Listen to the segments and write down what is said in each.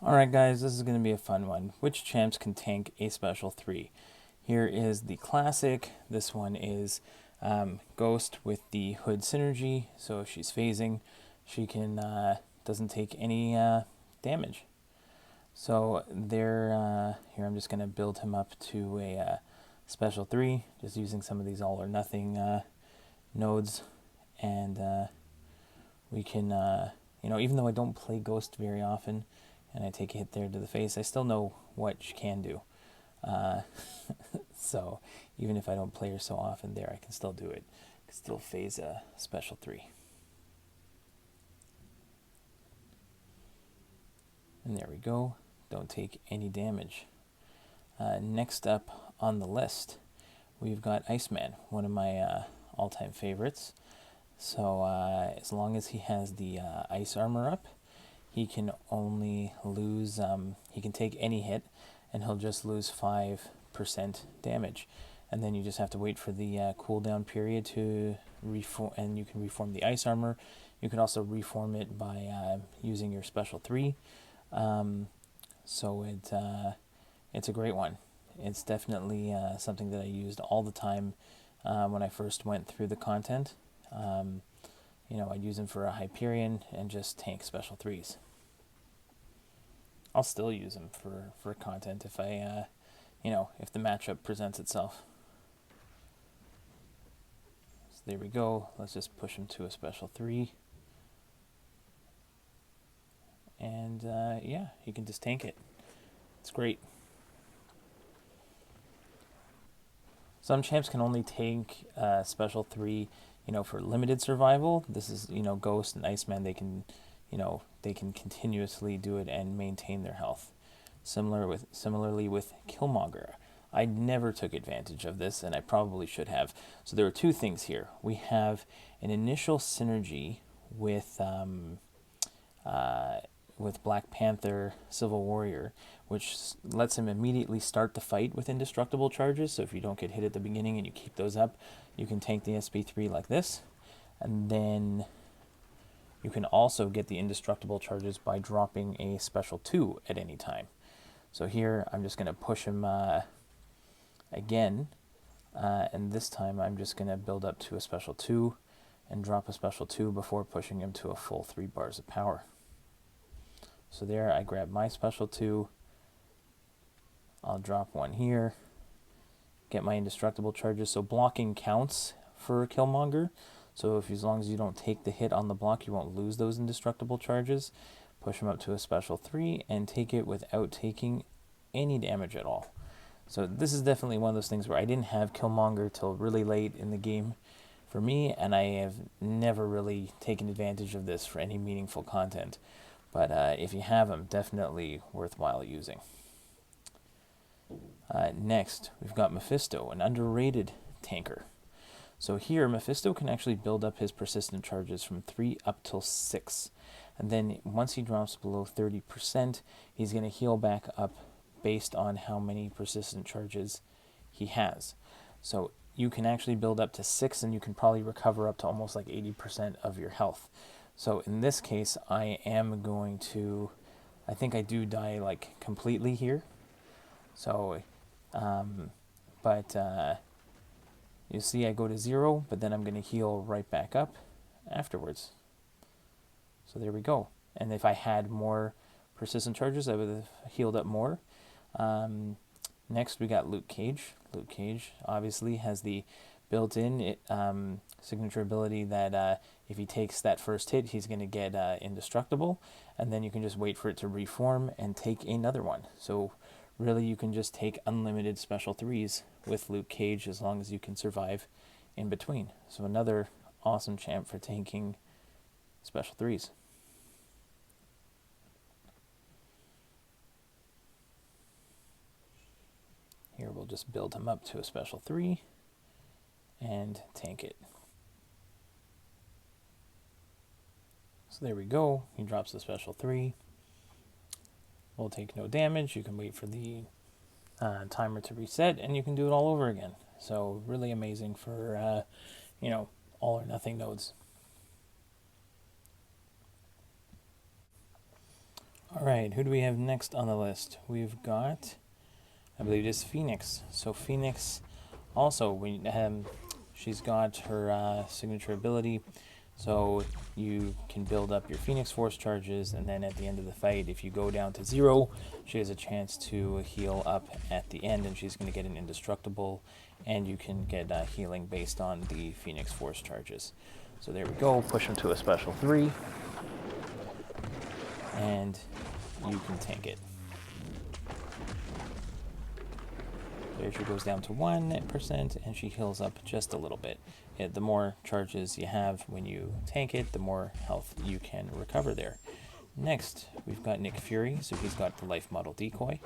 Alright guys, this is going to be a fun one. Which champs can tank a special 3? Here is the classic. This one is Ghost with the Hood Synergy. So if she's phasing, she can doesn't take any damage. So there, here I'm just going to build him up to a special 3, just using some of these all or nothing nodes. And we can, even though I don't play Ghost very often, and I take a hit there to the face, I still know what she can do. So even if I don't play her so often there, I can still do it. I can still phase a special 3. And there we go. Don't take any damage. Next up on the list, we've got Iceman, one of my all-time favorites. So as long as he has the ice armor up, he can only lose, he can take any hit, and he'll just lose 5% damage. And then you just have to wait for the cooldown period to reform, and you can reform the ice armor. You can also reform it by using your special 3. So it's a great one. It's definitely something that I used all the time when I first went through the content. I'd use them for a Hyperion and just tank special 3s. I'll still use them for content if I, if the matchup presents itself. So there we go. Let's just push him to a special 3. And yeah, you can just tank it. It's great. Some champs can only tank special 3, for limited survival. This is, Ghost and Iceman, they can, they can continuously do it and maintain their health. Similarly with Killmonger. I never took advantage of this, and I probably should have. So there are two things here. We have an initial synergy with Black Panther Civil Warrior, which lets him immediately start the fight with indestructible charges. So if you don't get hit at the beginning and you keep those up, you can tank the SP3 like this. And then you can also get the indestructible charges by dropping a special 2 at any time. So here I'm just going to push him again, and this time I'm just going to build up to a special 2 and drop a special 2 before pushing him to a full 3 bars of power. So there I grab my special 2, I'll drop one here, get my indestructible charges. So blocking counts for Killmonger. So as long as you don't take the hit on the block, you won't lose those indestructible charges. Push him up to a special 3 and take it without taking any damage at all. So this is definitely one of those things where I didn't have Killmonger till really late in the game for me, and I have never really taken advantage of this for any meaningful content. But if you have them, definitely worthwhile using. Next, we've got Mephisto, an underrated tanker. So here, Mephisto can actually build up his persistent charges from 3 up till 6. And then once he drops below 30%, he's going to heal back up based on how many persistent charges he has. So you can actually build up to 6, and you can probably recover up to almost like 80% of your health. So in this case, I am going to, I think I do die like completely here. So, you see I go to 0, but then I'm going to heal right back up afterwards. So there we go. And if I had more persistent charges, I would have healed up more. Next, we got Luke Cage. Luke Cage obviously has the built-in signature ability that if he takes that first hit, he's going to get indestructible, and then you can just wait for it to reform and take another one. So really, you can just take unlimited special 3s with Luke Cage as long as you can survive in between. So another awesome champ for tanking special 3s. Here we'll just build him up to a special 3 and tank it. So there we go. He drops the special 3. We'll take no damage. You can wait for the timer to reset, and you can do it all over again. So really amazing for, all or nothing nodes. Alright, who do we have next on the list? We've got, I believe it is Phoenix. So Phoenix also, she's got her signature ability. So you can build up your Phoenix Force charges, and then at the end of the fight, if you go down to 0, she has a chance to heal up at the end, and she's going to get an indestructible, and you can get healing based on the Phoenix Force charges. So there we go, push him to a special 3, and you can tank it. There she goes down to 1%, and she heals up just a little bit. The more charges you have when you tank it, the more health you can recover there. Next, we've got Nick Fury, so he's got the life model decoy.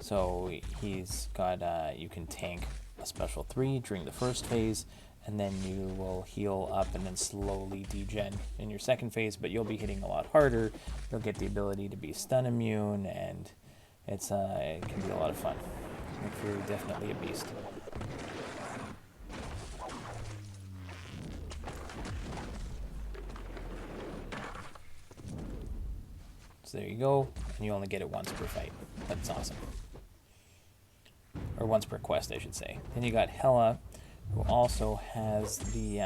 So he's got, you can tank a special 3 during the first phase, and then you will heal up and then slowly degen in your second phase, but you'll be hitting a lot harder. You'll get the ability to be stun immune, and it can be a lot of fun. Nick Fury, definitely a beast. So there you go, and you only get it once per fight. That's awesome. Or once per quest, I should say. Then you got Hela, who also has the,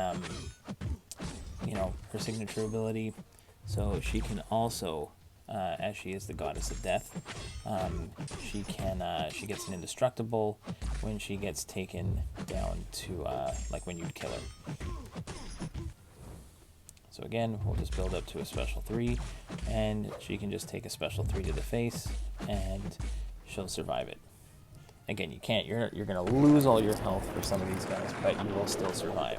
her signature ability. So she can also, as she is the goddess of death, she gets an indestructible when she gets taken down to, like when you'd kill her. So again, we'll just build up to a special 3, and she can just take a special 3 to the face, and she'll survive it. Again, you can't, you're going to lose all your health for some of these guys, but you will still survive.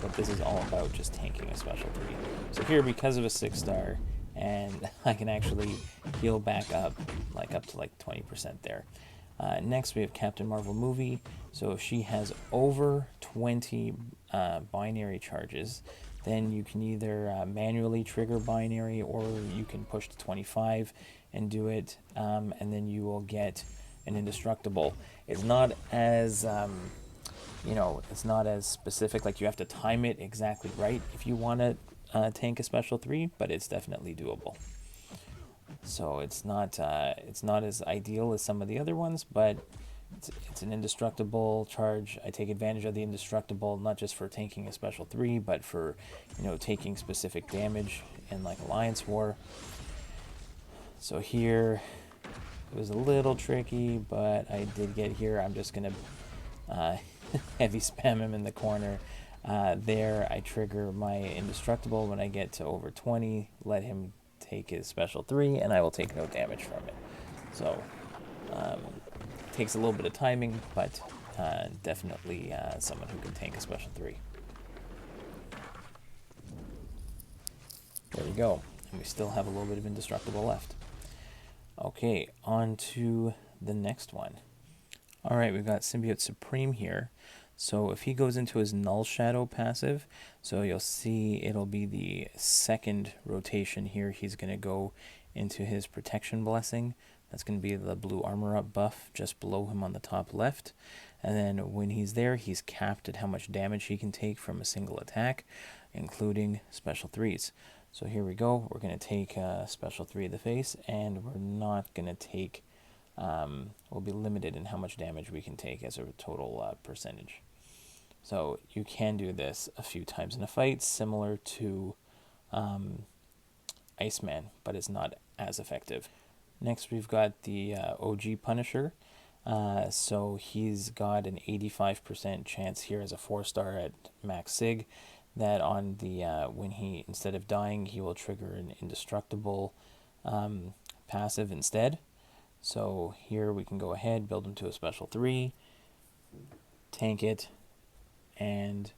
But this is all about just tanking a special 3. So here, because of a 6-star, and I can actually heal back up, up to 20% there. Next, we have Captain Marvel movie. So if she has over 20 binary charges, then you can either manually trigger binary, or you can push to 25 and do it, and then you will get an indestructible. It's not as it's not as specific. Like, you have to time it exactly right if you want to tank a special 3, but it's definitely doable. So it's not as ideal as some of the other ones, but it's an indestructible charge. I take advantage of the indestructible not just for tanking a special 3, but for taking specific damage in Alliance War. So here it was a little tricky, but I did get here. I'm just gonna heavy spam him in the corner. There I trigger my indestructible when I get to over 20. Let him take his special 3, and I will take no damage from it. So takes a little bit of timing, but definitely someone who can tank a special 3. There we go, and we still have a little bit of indestructible left. Okay, on to the next one. Alright, we've got Symbiote Supreme here. So if he goes into his Null Shadow passive, so you'll see it'll be the second rotation here. He's going to go into his Protection Blessing. That's going to be the blue armor up buff just below him on the top left. And then when he's there, he's capped at how much damage he can take from a single attack, including special 3s. So here we go. We're going to take a special 3 to the face, and we're not going to take... we'll be limited in how much damage we can take as a total percentage. So you can do this a few times in a fight, similar to Iceman, but it's not as effective. Next, we've got the OG Punisher. So he's got an 85% chance here as a 4-star at max sig, that on the when he, instead of dying, he will trigger an indestructible passive instead. So here we can go ahead, build him to a special 3, tank it, and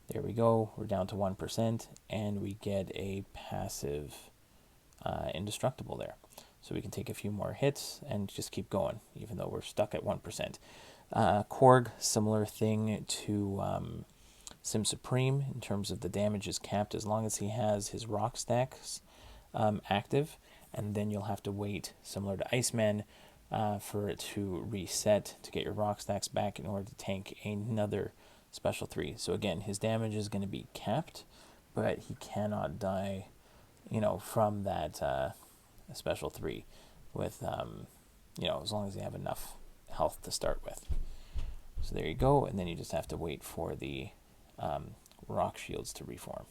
there we go. We're down to 1%, and we get a passive indestructible there. So we can take a few more hits and just keep going, even though we're stuck at 1%. Korg, similar thing to Sim Supreme, in terms of the damage is capped as long as he has his rock stacks active, and then you'll have to wait, similar to Iceman, for it to reset to get your rock stacks back in order to tank another special 3. So again, his damage is going to be capped, but he cannot die, from that special 3 with, as long as you have enough health to start with. So there you go, and then you just have to wait for the rock shields to reform.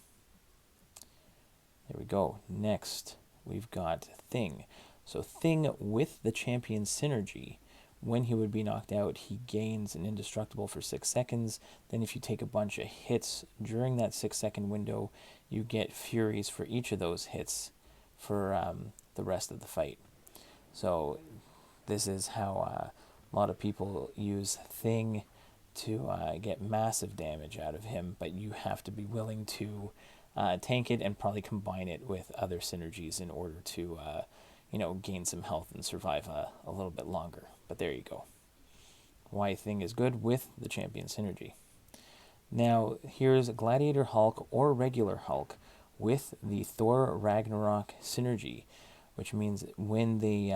There we go. Next, we've got Thing. So Thing with the champion Synergy, when he would be knocked out, he gains an indestructible for 6 seconds. Then if you take a bunch of hits during that 6-second window, you get Furies for each of those hits for the rest of the fight. So this is how a lot of people use Thing to get massive damage out of him, but you have to be willing to tank it and probably combine it with other synergies in order to gain some health and survive a little bit longer. But there you go. Why Thing is good with the champion Synergy. Now here's Gladiator Hulk or regular Hulk with the Thor Ragnarok Synergy, which means when they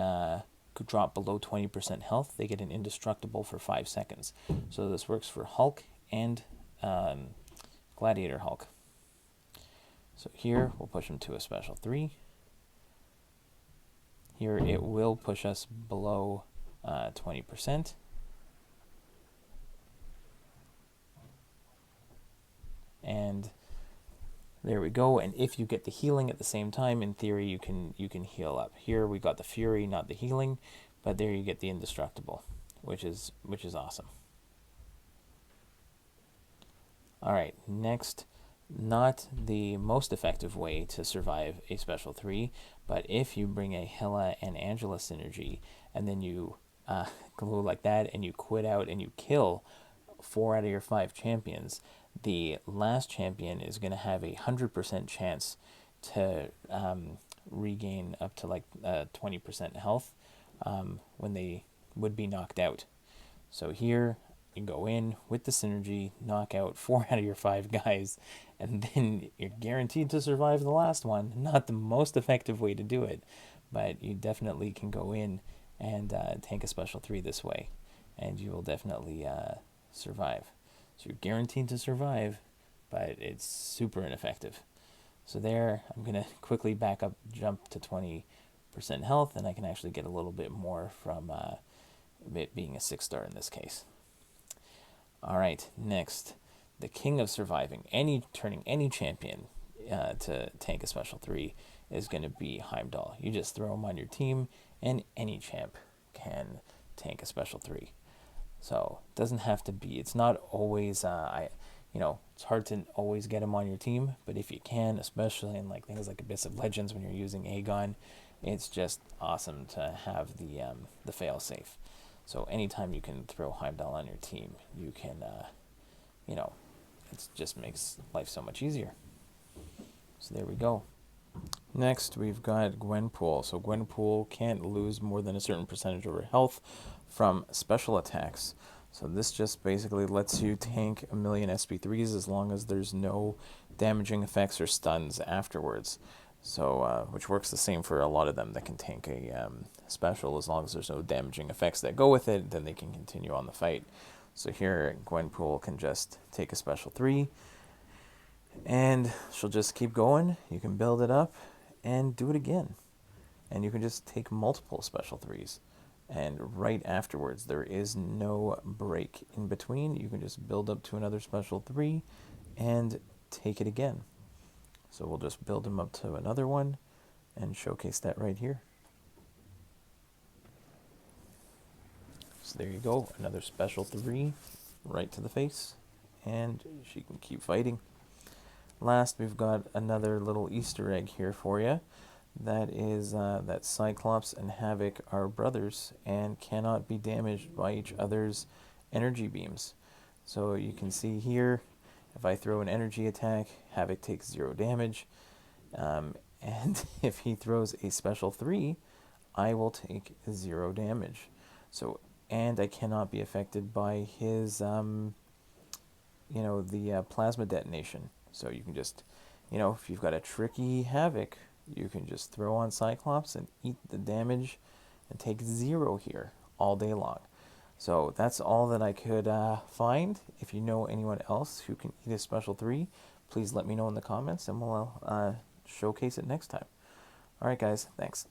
drop below 20% health, they get an indestructible for 5 seconds. So this works for Hulk and Gladiator Hulk. So here we'll push him to a special 3. Here it will push us below 20%. And there we go. And if you get the healing at the same time, in theory you can heal up. Here we got the Fury, not the healing, but there you get the indestructible, which is awesome. All right, next, not the most effective way to survive a special 3, but if you bring a Hela and Angela synergy and then you glue like that and you quit out and you kill 4 out of your 5 champions, the last champion is going to have a 100% chance to regain up to like 20% health when they would be knocked out. So here you go in with the synergy, knock out 4 out of your 5 guys, and then you're guaranteed to survive the last one. Not the most effective way to do it, but you definitely can go in and tank a special 3 this way, and you will definitely survive. So you're guaranteed to survive, but it's super ineffective. So there, I'm going to quickly back up, jump to 20% health, and I can actually get a little bit more from it being a 6-star in this case. All right, next, the king of surviving, turning any champion to tank a special 3 is going to be Heimdall. You just throw him on your team, and any champ can tank a special 3. So it doesn't have to be. It's not always. It's hard to always get him on your team, but if you can, especially in like things like Abyss of Legends when you're using Aegon, it's just awesome to have the fail safe. So anytime you can throw Heimdall on your team, you can, it just makes life so much easier. So there we go. Next, we've got Gwenpool. So Gwenpool can't lose more than a certain percentage of her health from special attacks. So this just basically lets you tank a million SP3s as long as there's no damaging effects or stuns afterwards. So, which works the same for a lot of them that can tank a special. As long as there's no damaging effects that go with it, then they can continue on the fight. So here, Gwenpool can just take a special 3, and she'll just keep going. You can build it up and do it again. And you can just take multiple special 3s. And right afterwards, there is no break in between. You can just build up to another special 3 and take it again. So we'll just build them up to another one and showcase that right here. So there you go, another special 3 right to the face, and she can keep fighting. Last, we've got another little Easter egg here for you. That is that Cyclops and Havoc are brothers and cannot be damaged by each other's energy beams. So you can see here, if I throw an energy attack, Havoc takes 0 damage. And if he throws a special 3, I will take 0 damage. So, and I cannot be affected by his, the plasma detonation. So you can just, if you've got a tricky Havoc, you can just throw on Cyclops and eat the damage and take 0 here all day long. So that's all that I could find. If you know anyone else who can eat a special 3, please let me know in the comments, and we'll showcase it next time. All right, guys, thanks.